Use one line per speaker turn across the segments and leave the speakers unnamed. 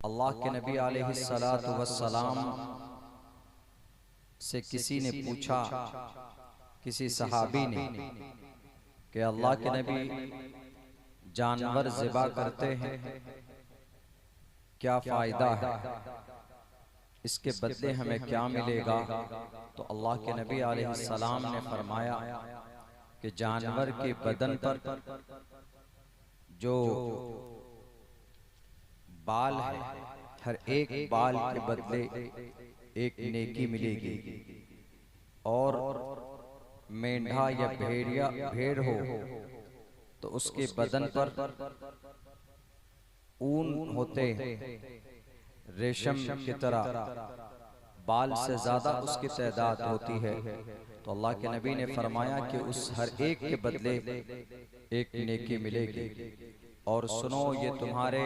अल्लाह के नबी अलैहिस्सलातु वस्सलाम से किसी ने पूछा, किसी सहाबी ने, कि अल्लाह के नबी जानवर ज़िबा करते हैं, क्या फ़ायदा है, इसके बदले हमें क्या मिलेगा? तो अल्लाह के नबी अलैहिस्सलाम ने फरमाया कि जानवर के बदन पर जो बाल है, हर एक बाल के बदले एक नेकी मिलेगी। और मेंढा या भेड़ हो तो उसके बदन पर ऊन होते हैं, रेशम की तरह, बाल से ज्यादा उसकी तादाद होती है। तो अल्लाह के नबी ने फरमाया कि उस हर एक के बदले एक नेकी मिलेगी। और सुनो, ये तुम्हारे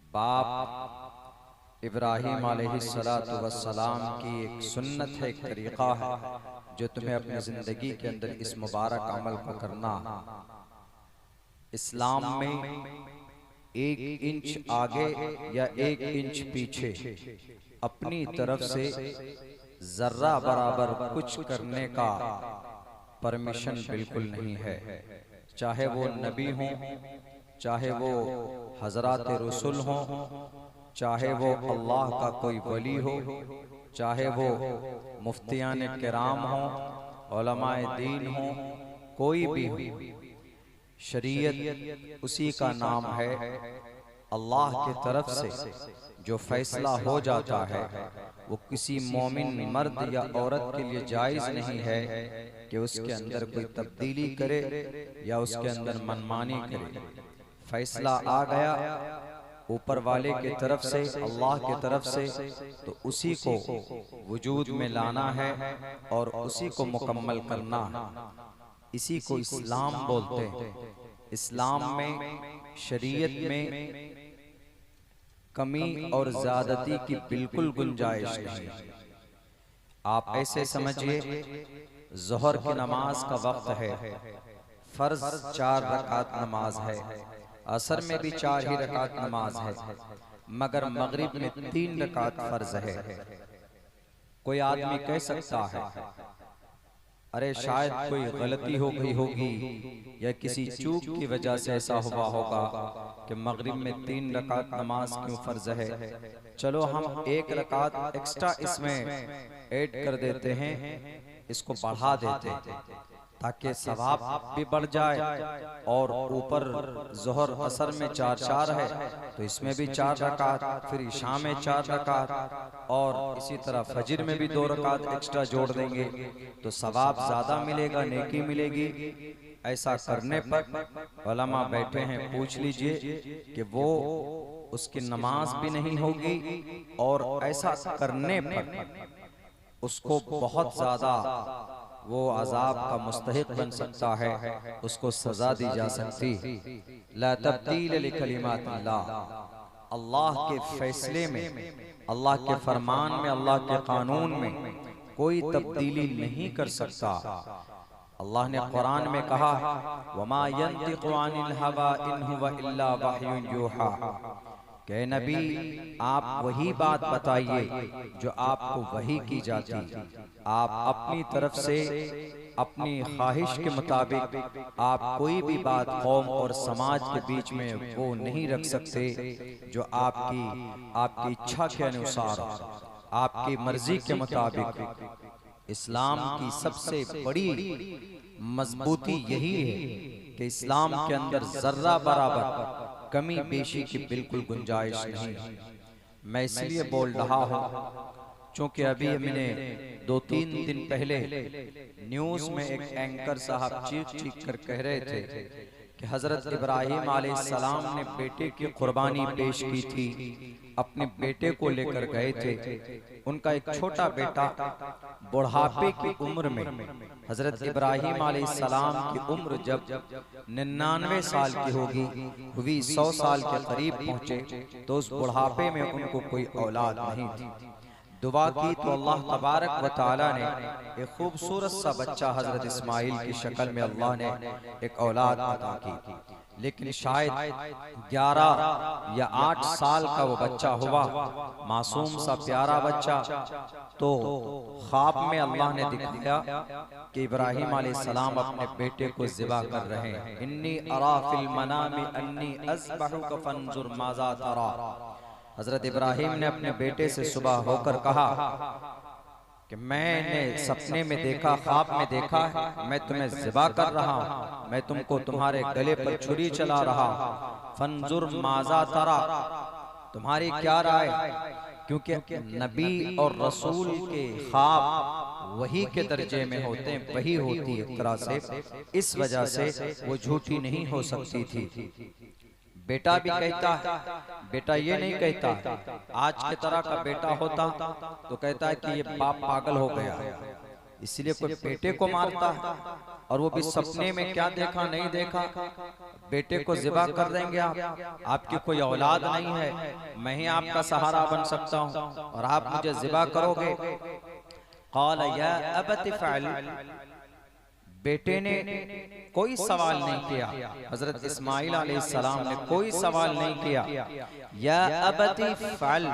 बाप इब्राहिम अलैहिस्सलातु वस्सलाम की एक सुन्नत है, एक तरीका है जो तुम्हें अपनी जिंदगी के अंदर इस मुबारक अमल को करना। इस्लाम में 1 इंच आगे या 1 इंच पीछे अपनी तरफ से जर्रा बराबर कुछ करने का परमिशन बिल्कुल नहीं है। चाहे वो नबी हो, चाहे वो हजरात रसूल हो, चाहे वो अल्लाह का कोई वली हो, चाहे वो मुफ्तियान किराम हो, उलमाए दीन हो, कोई भी हो, शरीयत उसी का नाम है। अल्लाह की तरफ से जो फैसला हो जाता है वो किसी मोमिन मर्द या औरत के लिए जायज़ नहीं है कि उसके अंदर कोई तब्दीली करे या उसके अंदर मनमानी करे। फैसला आ गया ऊपर वाले की तरफ से, अल्लाह की तरफ से, तो उसी को वजूद में लाना है और उसी को मुकम्मल करना है। इसी को इस्लाम बोलते हैं। इस्लाम में, शरीयत में कमी और ज्यादती की बिल्कुल गुंजाइश नहीं। आप ऐसे समझिए, ज़ोहर की नमाज का वक्त है, फर्ज 4 रकात नमाज है, असर में भी 4 ही रकात नमाज है, मगर मगरिब में 3 रकात फर्ज है। कोई आदमी कह सकता है, अरे शायद कोई गलती हो गई होगी या किसी चूक की वजह से ऐसा हुआ होगा कि मगरिब में 3 रकात नमाज क्यों फर्ज है। चलो हम 1 रकात एक्स्ट्रा इसमें ऐड कर देते हैं, इसको बढ़ा देते हैं ताकि सवाब भी बढ़ जाए। और ऊपर ज़ोहर असर में 4-4 है तो इसमें भी 4 रकात, फिर इशा में 4 रकात, और इसी तरह फजर में भी 2 रकात एक्स्ट्रा जोड़ देंगे तो सवाब ज्यादा मिलेगा, नेकी मिलेगी। ऐसा करने पर उलमा बैठे हैं, पूछ लीजिए कि वो उसकी नमाज भी नहीं होगी और ऐसा करने पर उसको बहुत ज्यादा वो अजाब का मुस्तहिक बन सकता है, उसको सजा दी जा सकती। ला तब्दील लिकलिमातिल्लाह, अल्लाह के फैसले में, अल्लाह के फरमान में, अल्लाह के कानून में कोई तब्दीली नहीं कर सकता। अल्लाह ने कुरान में कहा, वमा यंतिकु अनिल हवा इन हुवा इल्ला वह्युन यूहा, कि नबी आप वही बात बताइए जो आपको वही की जाती। आप अपनी तरफ से, अपनी ख्वाहिश के मुताबिक आप कोई भी बात कौम और समाज के बीच में वो नहीं रख सकते जो आपकी इच्छा के अनुसार, आपकी मर्जी के मुताबिक। इस्लाम की सबसे बड़ी मजबूती यही है कि इस्लाम के अंदर जर्रा बराबर कमी बेशी की बिल्कुल गुंजाइश नहीं। मैं इसलिए बोल रहा हूँ क्योंकि अभी मैंने 2-3 दिन पहले न्यूज़ में एक एंकर साहब चीख कर कह रहे थे कि हजरत इब्राहिम अलैहिस्सलाम ने बेटे की कुर्बानी पेश की थी, अपने बेटे को लेकर गए थे। उनका एक छोटा बेटा बुढ़ापे की उम्र में, हजरत इब्राहिम अलैहिस्सलाम की उम्र जब 99 साल की होगी हुई, 100 साल के करीब पहुंचे, तो उस बुढ़ापे में उनको कोई औलाद नहीं थी। दुआ की तो अल्लाह तबारक व तआला ने एक खूबसूरत सा बच्चा हजरत इस्माइल की शक्ल में अल्लाह ने एक औलाद अता की। लेकिन शायद 11 या 8 साल का वो बच्चा हुआ, मासूम सा प्यारा बच्चा। तो ख्वाब में अल्लाह ने दिखाया कि इब्राहिम अलैहिस्सलाम अपने बेटे को ज़िबा कर रहे हैं। इन्नी अरा फिल मनामी अन्नी अज़बहुका फंजुर माज़ा तरा। हजरत इब्राहिम ने अपने बेटे से सुबह होकर कहा कि मैंने सपने में देखा, ख्वाब में देखा है, मैं तुम्हें ज़िबा कर रहा हूँ, मैं तुमको तुम्हारे गले पर छुरी चला रहा हूँ। फंजुर माज़ा तरा, तुम्हारी क्या राय? क्योंकि नबी और रसूल के ख्वाब वही के दर्जे में होते हैं, वही होती है एक तरह से, इस वजह से वो झूठी नहीं हो सकती थी। बेटा भी कहता है, बेटा ये नहीं कहता। आज के तरह का बेटा होता तो कहता है कि ये बाप पागल हो गया, इसलिए कोई बेटे को मारता है। और वो भी सपने में क्या देखा नहीं देखा, बेटे को ज़िबा कर देंगे आप, आपकी कोई औलाद नहीं है, मैं ही आपका सहारा बन सकता हूँ और आप मुझे ज़िबा करोगे। क़ाल या अबति फ़अल, बेटे ने कोई सवाल नहीं किया, हजरत इस्माइल अलैहिस्सलाम ने कोई सवाल नहीं किया। या अबती फ़अल,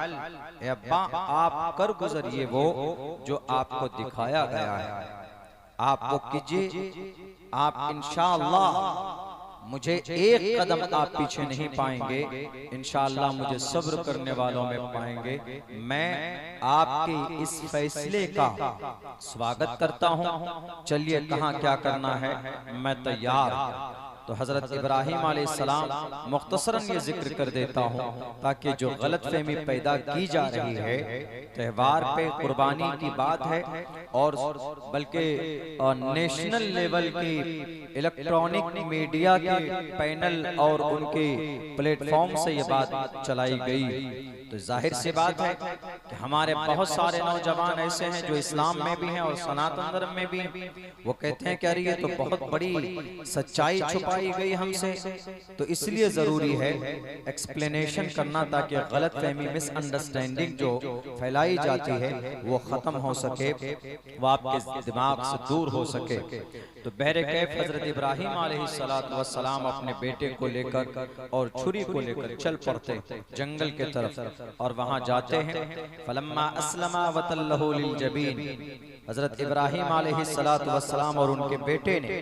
अब्बा आप कर गुजरिए वो जो आपको दिखाया गया है, आप वो कीजिए। आप इंशाअल्लाह मुझे एक कदम आप पीछे नहीं पाएंगे, इंशाअल्लाह मुझे सब्र करने वालों में पाएंगे। मैं आपके इस फैसले का स्वागत करता हूँ, चलिए कहाँ क्या करना है, मैं तैयार। तो हजरत इब्राहिम अलैहिस्सलाम मुख्तसरन ये जिक्र कर देता हूँ ताकि जो गलतफहमी पैदा की जा रही है, त्यौहार पे कुर्बानी की बात है और बल्कि नेशनल लेवल की इलेक्ट्रॉनिक मीडिया के पैनल और उनके प्लेटफॉर्म से ये बात चलाई गई। तो जाहिर सी बात है कि हमारे बहुत सारे नौजवान ऐसे हैं जो इस्लाम में भी हैं और सनातन धर्म में भी, वो कहते हैं कि अरे ये तो बहुत बड़ी सच्चाई छुपाई गई हमसे। तो इसलिए जरूरी है एक्सप्लेनेशन करना ताकि गलत फहमी, मिसअंडरस्टैंडिंग जो फैलाई जाती है वो खत्म हो सके, वो आपके दिमाग से दूर हो सके। तो बहरे कैफ हजरत इब्राहिम अलैहिस्सलातु वस्सलाम अपने बेटे को लेकर और छुरी को लेकर चल पड़ते जंगल के तरफ और वहां जाते हैं। फलम्मा अस्लमा वतल्लहु लिलजबीन, हजरत इब्राहिम अलैहिस्सलातु वस्सलाम और उनके बेटे ने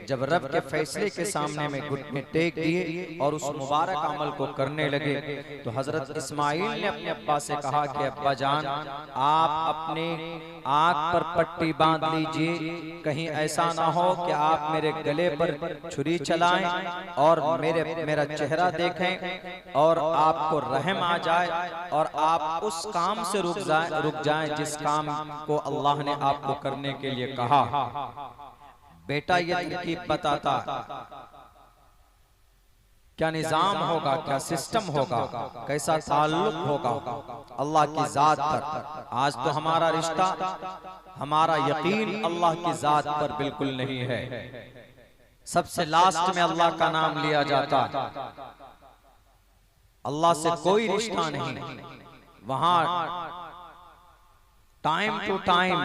जब रब के फैसले के सामने में घुटने टेक दिए और उस मुबारक अमल को करने लगे, तो हजरत इस्माइल ने अपने अब्बा से कहा कि अब्बा जान, आप अपने आंख पर पट्टी बांध लीजिए, कहीं ऐसा ना हो कि आप मेरे गले पर छुरी चलाएं और मेरा चेहरा देखें और आपको रहम आ जाए और आप उस काम से रुक जाएं जिस काम को अल्लाह ने आपको करने के लिए कहा। बेटा ये तरकीब बताता क्या निजाम होगा, क्या सिस्टम होगा, कैसा ताल्लुक होगा अल्लाह की जात पर। आज तो हमारा रिश्ता, हमारा यकीन अल्लाह की जात पर बिल्कुल नहीं है। सबसे लास्ट में अल्लाह का नाम लिया जाता, अल्लाह से कोई रिश्ता नहीं। वहां टाइम टू टाइम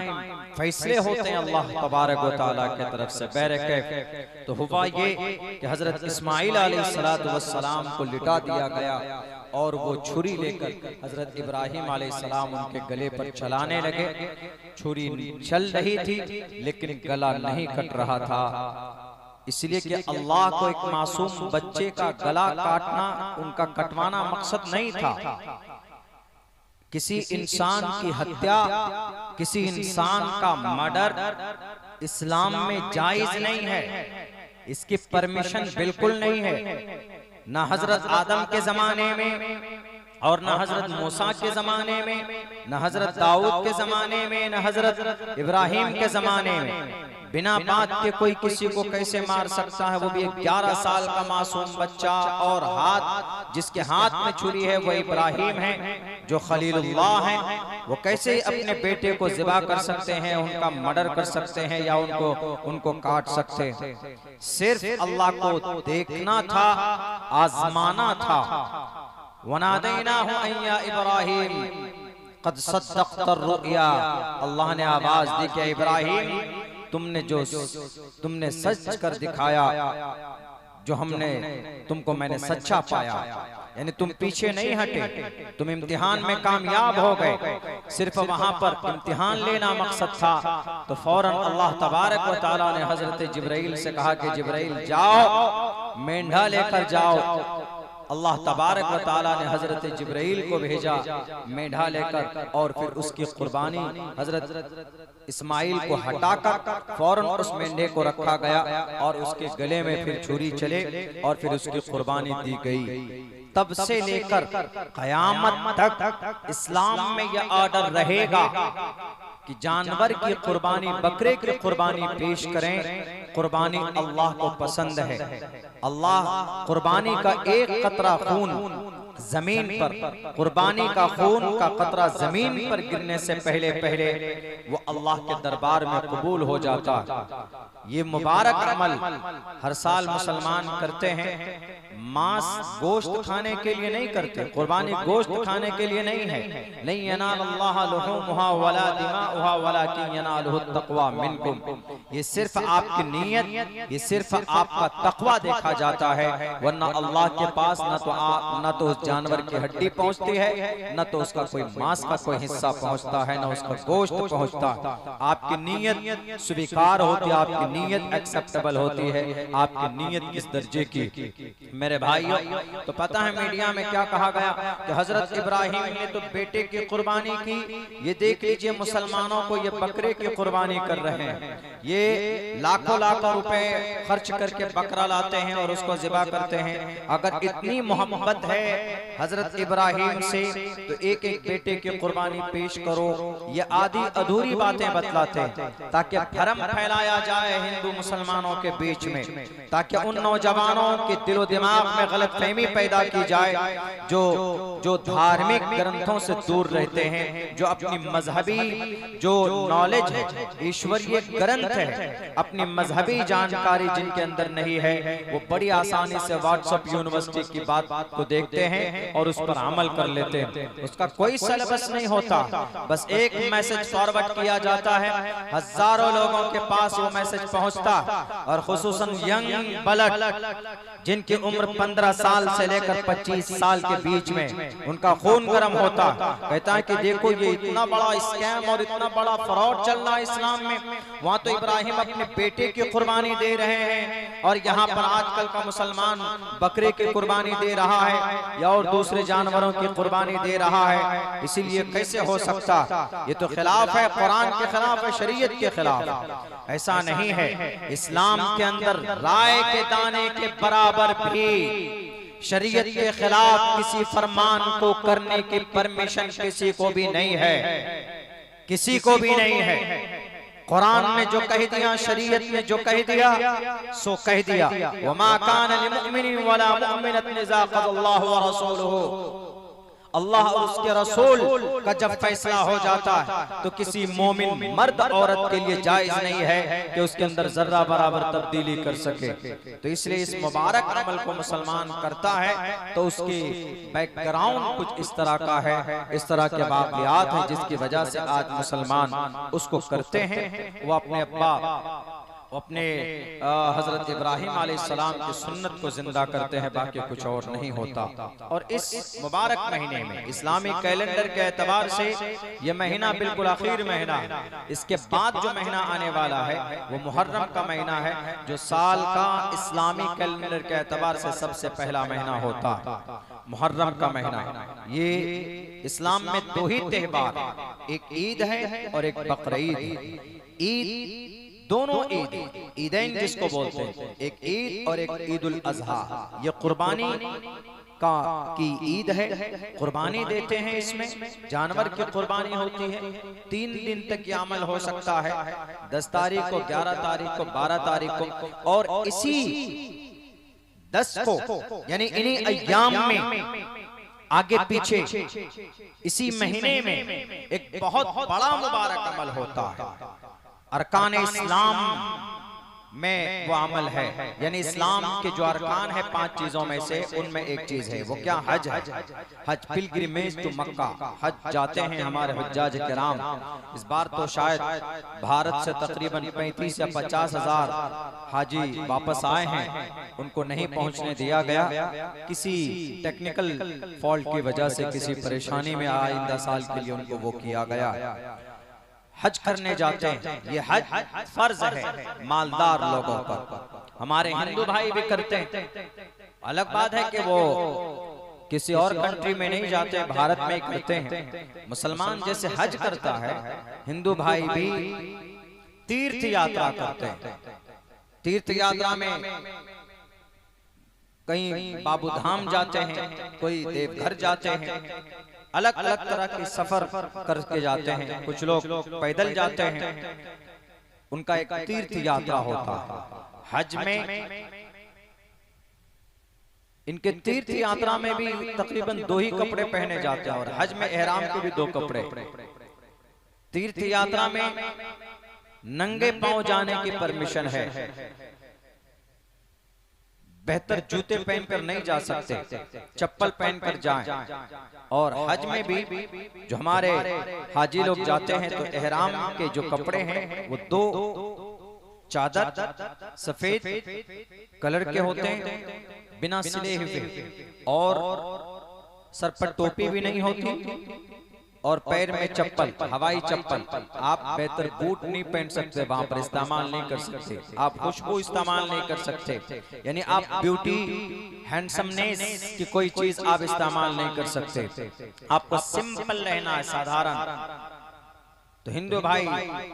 फैसले होते हैं अल्लाह तबारक व तआला की तरफ से। बैरकैफ तो हुआ ये कि हजरत इस्माइल अलैहिस्सलातु वस्सलाम को लिटा दिया गया और वो छुरी लेकर हजरत इब्राहिम अलैहिस्सलाम उनके गले पर चलाने लगे। छुरी चल रही थी लेकिन गला नहीं कट रहा था, इसलिए कि अल्लाह को एक मासूम बच्चे का गला काटना, उनका कटवाना मकसद नहीं था। किसी इंसान की हत्या, किसी इंसान का मर्डर इस्लाम में जायज नहीं है, इसकी परमिशन बिल्कुल नहीं है। ना हजरत आदम के जमाने में और न हजरत मूसा के जमाने में, न हजरत दाऊद के जमाने में, न हजरत इब्राहिम के जमाने में बिना बात के कोई किसी को कैसे मार सकता है, वो भी 11 साल का मासूम बच्चा। और हाथ जिसके हाथ में छुरी है वो इब्राहिम है जो खलीलुल्लाह है, वो कैसे अपने बेटे को ज़िबा कर सकते हैं, उनका मर्डर कर सकते हैं या उनको काट सकते हैं। सिर्फ अल्लाह को देखना था, आजमाना था। वनादैनाहु अय्या इब्राहिम क़द सद्दक़्ता रुया, अल्लाह ने आवाज दी कि इब्राहिम तुमने सच कर दिखाया, जो हमने तुमको मैंने सच्चा पाया, यानी तुम पीछे नहीं हटे, तुम इम्तिहान में कामयाब हो गए, सिर्फ वहां पर इम्तिहान लेना मकसद था। तो फौरन अल्लाह तबारक व तआला ने हजरत जिब्राइल से कहा कि जिब्राइल जाओ, मेंढा लेकर जाओ। अल्लाह तबारक व तआला ने हजरत जिब्राइल को भेजा मेंढा लेकर, और फिर उसकी कुर्बानी हजरत इस्माइल को हटाकर फौरन उस मेंढे को रखा गया और उसके गले में फिर छुरी चले और फिर उसकी कुर्बानी दी गई। तब से लेकर कयामत तक इस्लाम में यह ऑर्डर रहेगा कि जानवर की कुर्बानी, बकरे की कुर्बानी पेश करें। कुर्बानी अल्लाह को पसंद है। अल्लाह कुर्बानी का एक कतरा खून जमीन पर, कुर्बानी का खून का कतरा जमीन पर गिरने से पहले पहले वो अल्लाह के दरबार में कबूल हो जाता। ये मुबारक अमल हर साल मुसलमान करते हैं। मांस गोश्त खाने के लिए नहीं करते, कुर्बानी गोश्त खाने के लिए नहीं है। नहीं यनालुल्लाह लुहुमुहा वला दिमाउहा वलाकिन यनालुहु तक़वा मिनकुम। ये सिर्फ आपकी नीयत, ये सिर्फ आपका तक़वा देखा जाता है, वरना अल्लाह के पास न तो उस जानवर की हड्डी पहुंचती है, न तो उसका कोई मांस का कोई हिस्सा पहुंचता है, न उसका गोश्त पहुंचता। आपकी नीयत स्वीकार होती है, आपकी नीयत एक्सेप्टेबल होती है। आपकी नीयत किस दर्जे की मेरे भाइयों, तो पता है मीडिया में क्या कहा गया कि हजरत इब्राहिम ने तो बेटे की कुर्बानी की। ये देख लीजिए मुसलमानों को ये बकरे की कुर्बानी कर रहे हैं, ये लाखों लाखों रुपए खर्च करके बकरा लाते हैं और उसको ज़िबा करते हैं। अगर इतनी मोहब्बत है हजरत इब्राहिम से तो एक एक बेटे की कुर्बानी पेश करो। ये आधी अधूरी बातें बतलाते हैं ताकि भरम फैलाया जाए हिंदू मुसलमानों के बीच में, ताकि उन नौजवानों के दिलो दिमाग में गलतफहमी पैदा की जाए जो धार्मिक ग्रंथों से दूर रहते हैं, जो अपनी मजहबी जो नॉलेज है, ईश्वरीय ग्रंथ है, अपनी मजहबी जानकारी जिनके अंदर नहीं है, वो बड़ी आसानी से व्हाट्सएप यूनिवर्सिटी की बात को देखते हैं और उस पर अमल कर लेते हैं। उसका कोई सिलेबस नहीं होता, बस एक मैसेज फॉरवर्ड किया जाता है, हजारों लोगों के पास वो मैसेज पहुंचता, और खुसूसन यंग बलड जिनकी उम्र 15 साल से लेकर 25 साल के बीच में उनका खून गर्म होता, कहता है कि देखो ये इतना बड़ा स्कैम और इतना बड़ा फ्रॉड चल रहा है इस्लाम में। वहाँ तो इब्राहिम अपने बेटे की कुर्बानी दे रहे हैं और यहाँ पर आजकल का मुसलमान बकरे की कुर्बानी दे रहा है या और दूसरे जानवरों की कुर्बानी दे रहा है। इसीलिए कैसे हो सकता, ये तो खिलाफ है, कुरान के खिलाफ है, शरीयत के खिलाफ। ऐसा नहीं है, इस्लाम के अंदर राय के दाने के बराबर भी शरीयत के खिलाफ किसी फरमान को करने की परमिशन किसी को भी नहीं है, किसी को भी नहीं है। कुरान ने जो कह दिया, शरीयत ने जो कह दिया सो कह दिया। वमा कान लिमुमिनिन वला मुमिनतिन इज़ा क़ज़ल्लाहु व रसूलुहु, अल्लाह और उसके रसूल का जब फैसला हो जाता है तो किसी मोमिन मर्द औरत के लिए जायज नहीं है कि उसके अंदर जर्रा बराबर तब्दीली कर सके। तो इसलिए इस मुबारक अमल को मुसलमान करता है तो उसकी बैकग्राउंड कुछ इस तरह का है, इस तरह के वाक़यात हैं जिसकी वजह से आज मुसलमान उसको करते हैं। वो अपने अब्बा अपने हजरत इब्राहिम अलैहिस्सलाम की सुन्नत को जिंदा करते हैं, बाकी कुछ और नहीं होता। और इस मुबारक महीने में इस्लामी कैलेंडर के एतबार से ये महीना बिल्कुल आखिर महीना है। इसके बाद जो महीना आने वाला है वो मुहर्रम का महीना है, जो साल का इस्लामी कैलेंडर के एतबार से सबसे पहला महीना होता है, मुहर्रम का महीना। ये इस्लाम में दो ही त्योहार, एक ईद है और एक बकरीद। ईद दोनों ईद, ईदैन जिसको बोलते हैं, एक ईद और एक ईद उल अज़हा। ये कुर्बानी की ईद है, कुर्बानी देते हैं, इसमें जानवर की कुर्बानी होती है। 3 दिन तक ये अमल हो सकता है, 10 तारीख को, 11 तारीख को, 12 तारीख को, और इसी 10 को यानी इन्हीं अय्याम में आगे पीछे इसी महीने में एक बहुत बड़ा मुबारक अमल होता है। अरकान इस्लाम में वो अमल है, यानी इस्लाम के जो अरकान है 5 चीजों में से उनमें एक चीज है, वो क्या? हज है। हज पिलग्रिमेज टू मक्का, हज जाते हैं हमारे हुज्जाज किराम। इस बार तो शायद भारत से तकरीबन 35 या 50 हजार हाजी वापस आए हैं, उनको नहीं पहुंचने दिया गया किसी टेक्निकल फॉल्ट की वजह से, किसी परेशानी में आइंदा साल के लिए उनको वो किया गया। हज करने जाते हैं, ये हज फर्ज है मालदार लोगों पर। हमारे हिंदू भाई भी करते हैं, अलग बात है कि वो किसी और कंट्री में नहीं जाते, भारत में ही करते हैं। मुसलमान जैसे हज करता है, हिंदू भाई भी तीर्थ यात्रा करते हैं। तीर्थ यात्रा में कहीं बाबू धाम जाते हैं, कोई देवघर जाते हैं, अलग अलग तरह के सफर करके जाते हैं। कुछ लोग पैदल जाते हैं, उनका एक तीर्थ यात्रा होता है। हज में इनके तीर्थ यात्रा में भी तकरीबन 2 ही कपड़े पहने जाते हैं, और हज में एहराम के भी 2 कपड़े। तीर्थ यात्रा में नंगे पांव जाने की परमिशन है, बेहतर जूते पहनकर नहीं जा सकते, चप्पल पहनकर जाएं। और हज में भी जो हमारे हाजी लोग जाते हैं तो एहराम के जो कपड़े हैं वो 2 चादर सफेद कलर के होते हैं, बिना सिले हुए, और सर पर टोपी भी नहीं होती, और पैर में चप्पल, हवाई चप्पल। आप बेहतर बूट नहीं पहन सकते, वहां पर इस्तेमाल नहीं कर सकते, आप खुशबू इस्तेमाल नहीं कर सकते, यानी आप ब्यूटी हैंडसमनेस की कोई चीज आप इस्तेमाल नहीं कर सकते। आपको सिंपल रहना है, साधारण। तो हिंदू भाई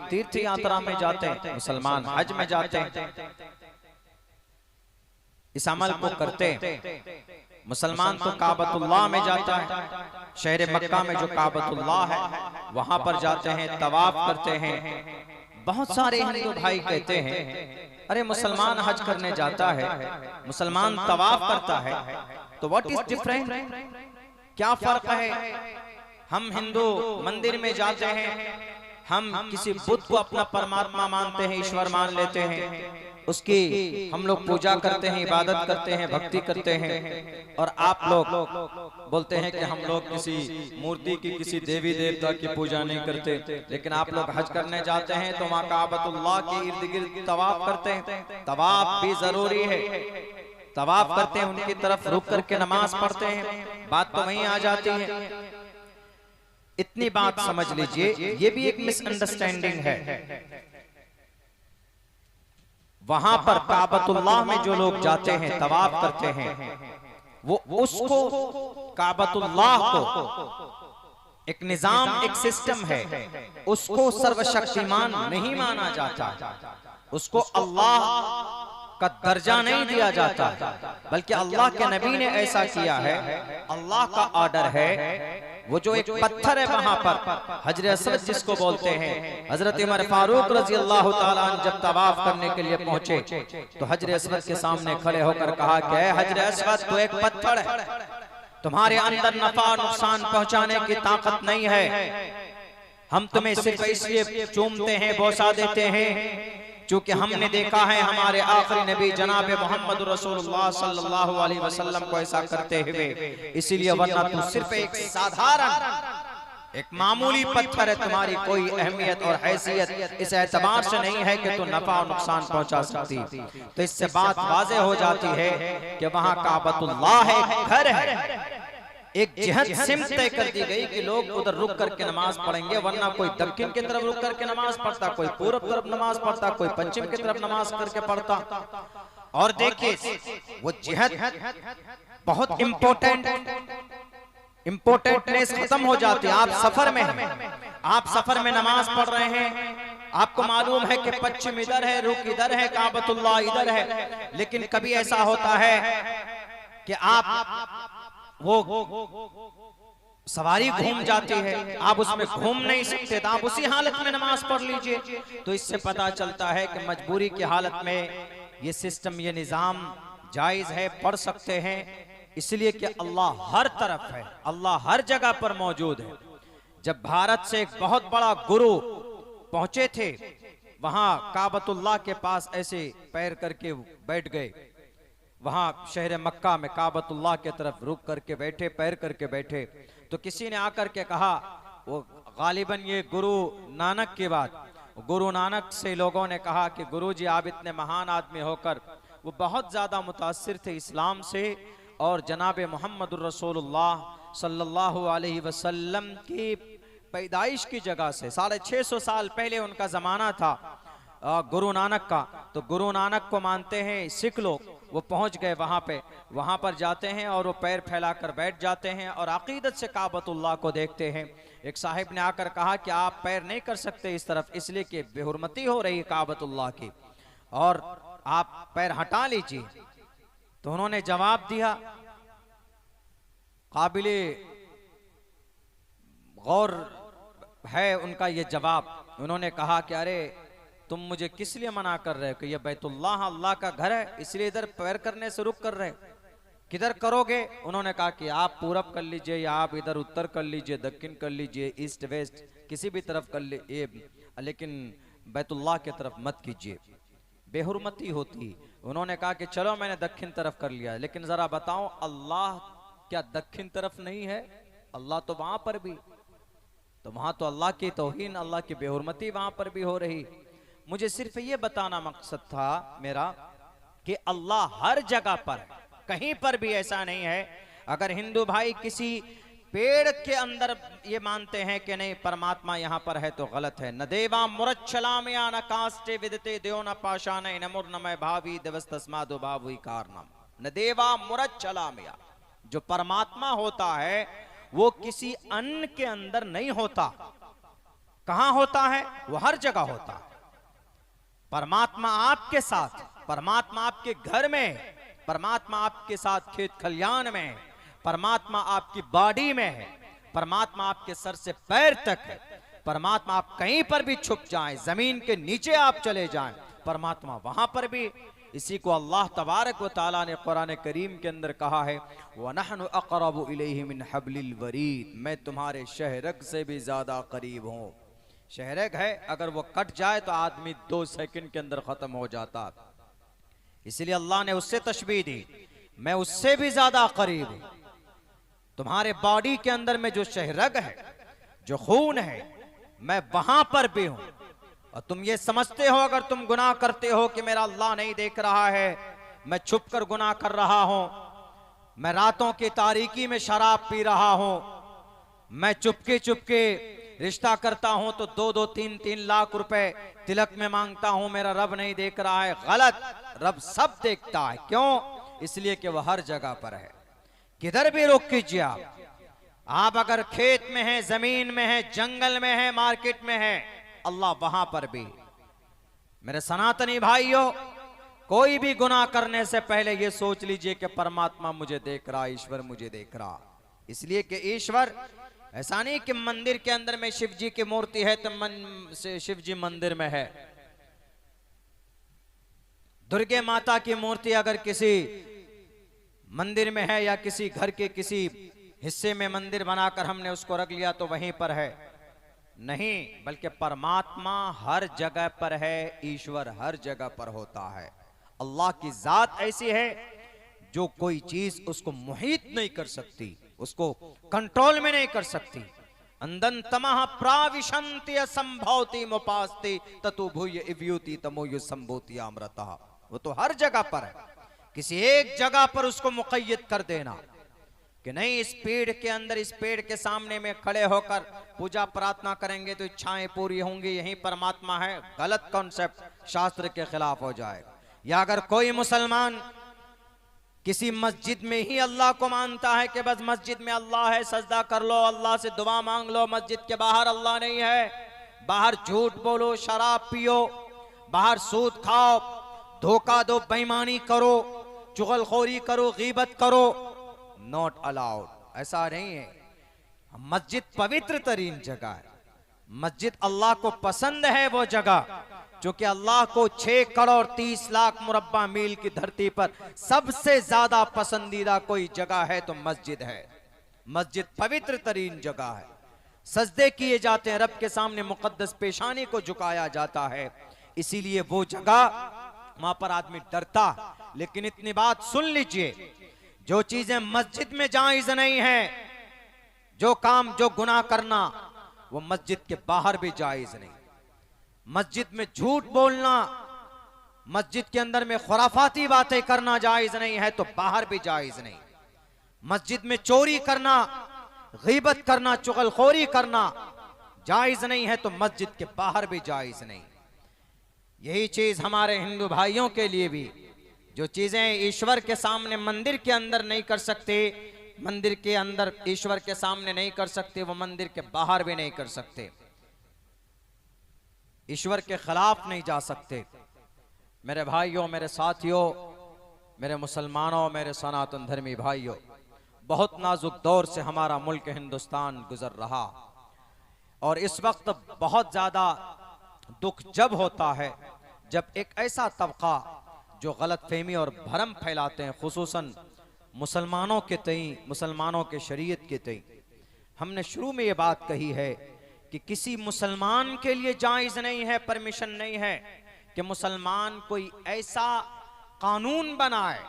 तीर्थ यात्रा में जाते हैं, मुसलमान हज में जाते हैं, इस अमल को करते हैं। मुसलमान तो काबतुल्लाह में जाता है, शहर मक्का में जो काबतुल्लाह है वहां पर जाते हैं, तवाफ करते हैं। बहुत सारे हिंदू भाई कहते हैं, अरे मुसलमान हज करने जाता है, मुसलमान तवाफ करता है, तो व्हाट इज डिफरेंट, क्या फर्क है? हम हिंदू मंदिर में जाते हैं, हम किसी बुद्ध को अपना परमात्मा मानते हैं, ईश्वर मान लेते हैं, उसकी हम लोग पूजा करते हैं, इबादत करते हैं, भक्ति करते हैं। और आप लोग बोलते हैं कि हम लोग किसी मूर्ति की, किसी देवी देवता की पूजा नहीं करते, लेकिन आप लोग हज करने जाते हैं तो वहाँ काबतुल्लाह के इर्द गिर्द तवाफ करते हैं। तवाफ भी जरूरी है, तवाफ करते हैं, उनकी तरफ रुक करके नमाज पढ़ते हैं। बात तो वहीं आ जाती है। इतनी बात समझ लीजिए, ये भी एक मिसअंडरस्टैंडिंग है। वहां पर काबतुल्लाह में जो लोग जाते हैं, तवाफ करते हैं, वो उसको काबतुल्लाह को एक निजाम, एक सिस्टम है, उसको सर्वशक्तिमान नहीं माना जाता, उसको अल्लाह का दर्जा नहीं दिया जाता, बल्कि अल्लाह के नबी ने ऐसा किया है, अल्लाह का ऑर्डर है। वो जो एक पत्थर है वहां पर, हजर असवद जिसको बोलते हैं, हजरत उमर फारूक रजी अल्लाह ताला अन्हु जब तवाफ करने के लिए पहुंचे तो हजर असवद के सामने खड़े होकर कहा कि हजर असवद तो एक पत्थर है, तुम्हारे अंदर नफा नुकसान पहुंचाने की ताकत नहीं है, हम तुम्हें सिर्फ इसलिए चूमते हैं, बोसा देते हैं क्योंकि हमने देखा है हमारे आखिरी नबी जनाब मोहम्मद रसूलुल्लाह सल्लल्लाहु अलैहि वसल्लम को ऐसा करते हुए, इसीलिए, वरना तू सिर्फ एक साधारण, एक मामूली पत्थर है, तुम्हारी कोई अहमियत और हैसियत इस एतबार से नहीं है कि तू नफा और नुकसान पहुंचा सकती। तो इससे बात वाज़ेह हो जाती है कि वहां काबतुल्लाह है, घर है, एक जिहद सिमत तय कर दी गई कि लोग उधर रुक करके नमाज पढ़ेंगे, वरना कोई दक्षिण की तरफ रुक करके नमाज पढ़ता, कोई पूर्व तरफ नमाज पढ़ता, कोई पश्चिम की तरफ नमाज करके पढ़ता। और देखिए वो जिहद बहुत इम्पोर्टेंटनेस खत्म हो जाती है। आप सफर में हैं, आप सफर में नमाज पढ़ रहे हैं, आपको मालूम है कि पश्चिम इधर है, रुख इधर है, काबतुल्लाह इधर है, लेकिन कभी ऐसा होता है कि आप वो सवारी घूम जाती है, आप उसमें घूम नहीं सकते, तो आप उसी हालत में नमाज पढ़ लीजिए। तो इससे पता चलता है कि मजबूरी की हालत में ये सिस्टम, ये निजाम जायज है, पढ़ सकते हैं, इसलिए कि अल्लाह हर तरफ है, अल्लाह हर जगह पर मौजूद है। जब भारत से एक बहुत बड़ा गुरु पहुंचे थे वहां काबतुल्लाह के पास ऐसे पैर करके बैठ गए। वहां शहर मक्का में काबतुल्लाह के तरफ रुक करके बैठे, पैर करके बैठे। तो किसी ने आकर के कहा, वो गालिबन ये गुरु नानक की बात, गुरु नानक से लोगों ने कहा कि गुरुजी आप इतने महान आदमी होकर, वो बहुत ज्यादा मुतासिर थे इस्लाम से और जनाब मोहम्मद रसूलुल्लाह सल्लल्लाहु अलैहि वसल्लम की पैदाइश की जगह से 650 साल पहले उनका जमाना था गुरु नानक का। तो गुरु नानक को मानते हैं सिख लोग। वो पहुंच गए वहां पर जाते हैं और वो पैर फैलाकर बैठ जाते हैं और अकीदत से काबतुल्लाह को देखते हैं। एक साहिब ने आकर कहा कि आप पैर नहीं कर सकते इस तरफ, इसलिए कि बेहुरमती हो रही है काबतुल्लाह की, और आप पैर हटा लीजिए। तो उन्होंने जवाब दिया, काबिले गौर है उनका ये जवाब। उन्होंने कहा कि अरे तुम मुझे किस लिए मना कर रहे हो कि ये बैतुल्लाह अल्लाह का घर है, इसलिए इधर पैर करने से रुक कर रहे, किधर करोगे? उन्होंने कहा कि आप पूरब कर लीजिए या आप इधर उत्तर कर लीजिए, दक्षिण कर लीजिए, ईस्ट वेस्ट किसी भी तरफ कर लीजिए, लेकिन बैतुल्लाह की तरफ मत कीजिए, बेहुरमती होती। उन्होंने कहा कि चलो मैंने दक्षिण तरफ कर लिया, लेकिन जरा बताओ अल्लाह क्या दक्षिण तरफ नहीं है? अल्लाह तो वहां पर भी, तो वहां तो अल्लाह की तौहीन, अल्लाह की बेहुरमती वहां पर भी हो रही। मुझे सिर्फ ये बताना मकसद था मेरा कि अल्लाह हर जगह पर है, कहीं पर भी ऐसा नहीं है। अगर हिंदू भाई किसी पेड़ के अंदर ये मानते हैं कि नहीं परमात्मा यहाँ पर है तो गलत है। न देवा मुरच्छलामया न कास्टे विदते देव न पाशान न मुर्नमय भावी देवस्तस्मादो भावी कारणम। न देवा मुरच्छलामया, जो परमात्मा होता है वो किसी अन्न के अंदर नहीं होता। कहां होता है? वो हर जगह होता है। परमात्मा आपके साथ, परमात्मा आपके घर में, परमात्मा आपके साथ खेत खलियान में, परमात्मा आपकी बॉडी में है, परमात्मा आपके सर से पैर तक है। परमात्मा आप कहीं पर भी छुप जाएं, जमीन के नीचे आप चले जाएं, परमात्मा वहां पर भी। इसी को अल्लाह तबारक व तआला ने कुरान करीम के अंदर कहा है, वनहनु अक़रबु इलैहि मिन हब्लिल वरीद, मैं तुम्हारे शहरग से भी ज्यादा करीब हूं। शहरग है, अगर वो कट जाए तो आदमी 2 सेकंड के अंदर खत्म हो जाता, इसलिए अल्लाह ने उससे तशबीह दी, मैं उससे भी ज्यादा करीब हूं। तुम्हारे बॉडी के अंदर में जो शहरग है, जो खून है, मैं वहां पर भी हूं। और तुम ये समझते हो अगर तुम गुनाह करते हो कि मेरा अल्लाह नहीं देख रहा है, मैं छुप कर गुनाह कर रहा हूं, मैं रातों की तारीकी में शराब पी रहा हूं, मैं चुपके चुपके रिश्ता करता हूं तो 2-2, 3-3 लाख रुपए तिलक में मांगता हूं, मेरा रब नहीं देख रहा है। गलत, रब सब देखता है। क्यों? इसलिए कि वह हर जगह पर है। किधर भी रुक कीजिए आप अगर खेत में है, जमीन में है, जंगल में है, मार्केट में है, अल्लाह वहां पर भी। मेरे सनातनी भाइयों, कोई भी गुनाह करने से पहले ये सोच लीजिए कि परमात्मा मुझे देख रहा, ईश्वर मुझे देख रहा। इसलिए कि ईश्वर ऐसा नहीं कि मंदिर के अंदर में शिव जी की मूर्ति है तो शिव जी मंदिर में है। दुर्गे माता की मूर्ति अगर किसी मंदिर में है या किसी घर के किसी हिस्से में मंदिर बनाकर हमने उसको रख लिया तो वहीं पर है, नहीं, बल्कि परमात्मा हर जगह पर है, ईश्वर हर जगह पर होता है। अल्लाह की जात ऐसी है जो कोई चीज उसको मुहीत नहीं कर सकती, उसको कंट्रोल में नहीं कर सकती। अंदन तमह प्राविशंति असंभवति मुपास्ति ततु भूय इव्युति तमोय संभूति अमृतः। वो तो हर जगह पर है, किसी एक जगह पर उसको मुक़य्यद कर देना कि नहीं इस पेड़ के अंदर, इस पेड़ के सामने में खड़े होकर पूजा प्रार्थना करेंगे तो इच्छाएं पूरी होंगी, यही परमात्मा है, गलत कॉन्सेप्ट, शास्त्र के खिलाफ हो जाएगा। या अगर कोई मुसलमान किसी मस्जिद में ही अल्लाह को मानता है कि बस मस्जिद में अल्लाह है, सजदा कर लो, अल्लाह से दुआ मांग लो, मस्जिद के बाहर अल्लाह नहीं है, बाहर झूठ बोलो, शराब पियो, बाहर सूद खाओ, धोखा दो, बेईमानी करो, चुगलखोरी करो, गीबत करो, नॉट अलाउड। ऐसा नहीं है। मस्जिद पवित्र तरीन जगह है, मस्जिद अल्लाह को पसंद है, वो जगह जो कि अल्लाह को 6 करोड़ 30 लाख मुरब्बा मील की धरती पर सबसे ज्यादा पसंदीदा कोई जगह है तो मस्जिद है। मस्जिद पवित्र तरीन जगह है, सजदे किए जाते हैं, रब के सामने मुकद्दस पेशानी को झुकाया जाता है। इसीलिए वो जगह वहां पर आदमी डरता। लेकिन इतनी बात सुन लीजिए, जो चीजें मस्जिद में जायज नहीं है, जो काम जो गुनाह करना, वो मस्जिद के बाहर भी जायज नहीं। मस्जिद में झूठ बोलना, मस्जिद के अंदर में खुराफाती बातें करना जायज नहीं है, तो बाहर भी जायज नहीं। मस्जिद में चोरी करना, गीबत करना, चुगलखोरी करना जायज नहीं है, तो मस्जिद के बाहर भी जायज नहीं। यही चीज हमारे हिंदू भाइयों के लिए भी, जो चीजें ईश्वर के सामने मंदिर के अंदर नहीं कर सकते, मंदिर के अंदर ईश्वर के सामने नहीं कर सकते, वो मंदिर के बाहर भी नहीं कर सकते, ईश्वर के खिलाफ नहीं जा सकते। मेरे भाइयों, मेरे साथियों, मेरे मुसलमानों, मेरे सनातन धर्मी भाइयों, बहुत नाजुक दौर से हमारा मुल्क हिंदुस्तान गुजर रहा, और इस वक्त बहुत ज्यादा दुख जब होता है जब एक ऐसा तबका जो गलतफहमी और भरम फैलाते हैं, खुसूसन मुसलमानों के तई, मुसलमानों के शरीयत के तई। हमने शुरू में ये बात कही है कि किसी मुसलमान के लिए जायज नहीं है, परमिशन नहीं है कि मुसलमान कोई ऐसा कानून बनाए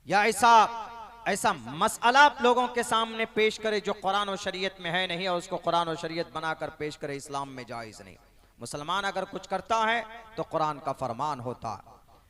या ऐसा मसला लोगों के सामने पेश करे जो कुरान और शरीयत में है नहीं, और उसको कुरान और शरीयत बनाकर पेश करे, इस्लाम में जायज नहीं। मुसलमान अगर कुछ करता है तो कुरान का फरमान होता है।